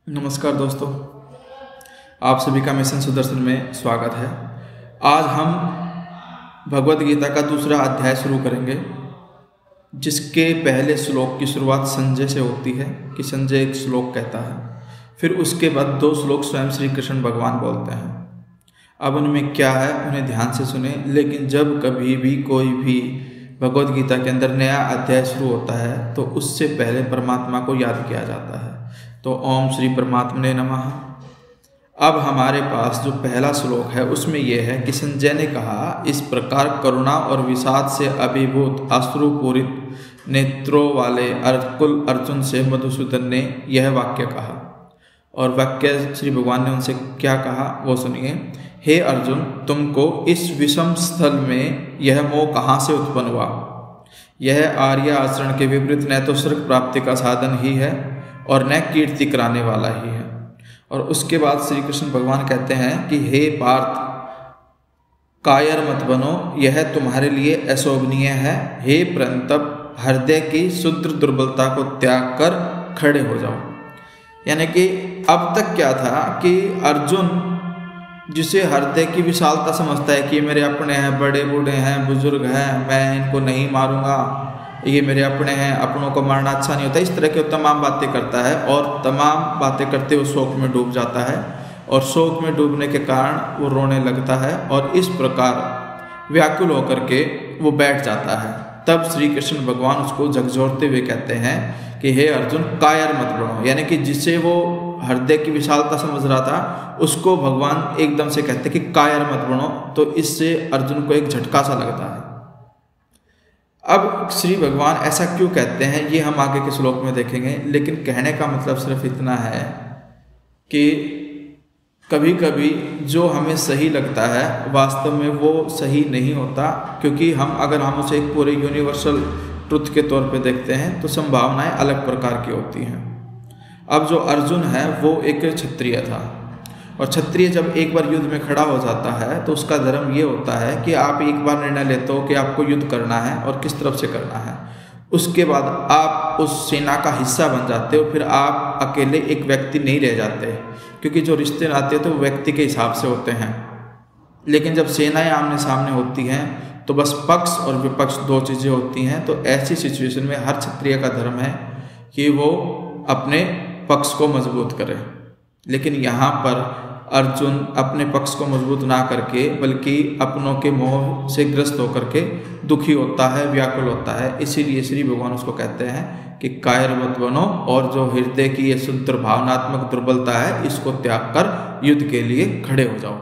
नमस्कार दोस्तों, आप सभी का मिशन सुदर्शन में स्वागत है। आज हम भगवत गीता का दूसरा अध्याय शुरू करेंगे, जिसके पहले श्लोक की शुरुआत संजय से होती है कि संजय एक श्लोक कहता है, फिर उसके बाद 2 श्लोक स्वयं श्री कृष्ण भगवान बोलते हैं। अब उनमें क्या है उन्हें ध्यान से सुने। लेकिन जब कभी भी कोई भी भगवत गीता के अंदर नया अध्याय शुरू होता है तो उससे पहले परमात्मा को याद किया जाता है। तो ओम श्री परमात्मने नमः। अब हमारे पास जो पहला श्लोक है उसमें यह है कि संजय ने कहा, इस प्रकार करुणा और विषाद से अभिभूत अश्रुपूरित नेत्रों वाले कुल अर्जुन से मधुसूदन ने यह वाक्य कहा। और वाक्य श्री भगवान ने उनसे क्या कहा वो सुनिए। हे अर्जुन, तुमको इस विषम स्थल में यह मोह कहाँ से उत्पन्न हुआ? यह आर्य आचरण के विपरीत न तो स्वर्ग प्राप्ति का साधन ही है और न कीर्ति कराने वाला ही है। और उसके बाद श्री कृष्ण भगवान कहते हैं कि हे पार्थ, कायर मत बनो, यह तुम्हारे लिए अशोभनीय है। हे परंतप, हृदय की शुद्र दुर्बलता को त्याग कर खड़े हो जाओ। यानी कि अब तक क्या था कि अर्जुन जिसे हृदय की विशालता समझता है कि मेरे अपने हैं, बड़े बूढ़े हैं, बुजुर्ग हैं, मैं इनको नहीं मारूंगा, ये मेरे अपने हैं, अपनों को मारना अच्छा नहीं होता, इस तरह की तमाम बातें करता है। और तमाम बातें करते हुए शोक में डूब जाता है और शोक में डूबने के कारण वो रोने लगता है और इस प्रकार व्याकुल होकर के वो बैठ जाता है। तब श्री कृष्ण भगवान उसको झकझोरते हुए कहते हैं कि हे अर्जुन, कायर मत बनो। यानी कि जिसे वो हृदय की विशालता समझ रहा था उसको भगवान एकदम से कहते कि कायर मत बनो। तो इससे अर्जुन को एक झटका सा लगता है। अब श्री भगवान ऐसा क्यों कहते हैं ये हम आगे के श्लोक में देखेंगे। लेकिन कहने का मतलब सिर्फ इतना है कि कभी कभी जो हमें सही लगता है वास्तव में वो सही नहीं होता, क्योंकि अगर हम उसे एक पूरे यूनिवर्सल ट्रुथ के तौर पे देखते हैं तो संभावनाएं अलग प्रकार की होती हैं। अब जो अर्जुन है वो एक क्षत्रिय था और क्षत्रिय जब एक बार युद्ध में खड़ा हो जाता है तो उसका धर्म ये होता है कि आप एक बार निर्णय लेते हो कि आपको युद्ध करना है और किस तरफ से करना है। उसके बाद आप उस सेना का हिस्सा बन जाते हो। फिर आप अकेले एक व्यक्ति नहीं रह जाते, क्योंकि जो रिश्ते नाते तो व्यक्ति के हिसाब से होते हैं। लेकिन जब सेनाएं आमने सामने होती हैं तो बस पक्ष और विपक्ष 2 चीज़ें होती हैं। तो ऐसी सिचुएशन में हर क्षत्रिय का धर्म है कि वो अपने पक्ष को मजबूत करे। लेकिन यहाँ पर अर्जुन अपने पक्ष को मजबूत ना करके बल्कि अपनों के मोह से ग्रस्त होकर के दुखी होता है, व्याकुल होता है। इसीलिए श्री भगवान उसको कहते हैं कि कायर मत बनो और जो हृदय की ये शुद्ध भावनात्मक दुर्बलता है इसको त्याग कर युद्ध के लिए खड़े हो जाओ।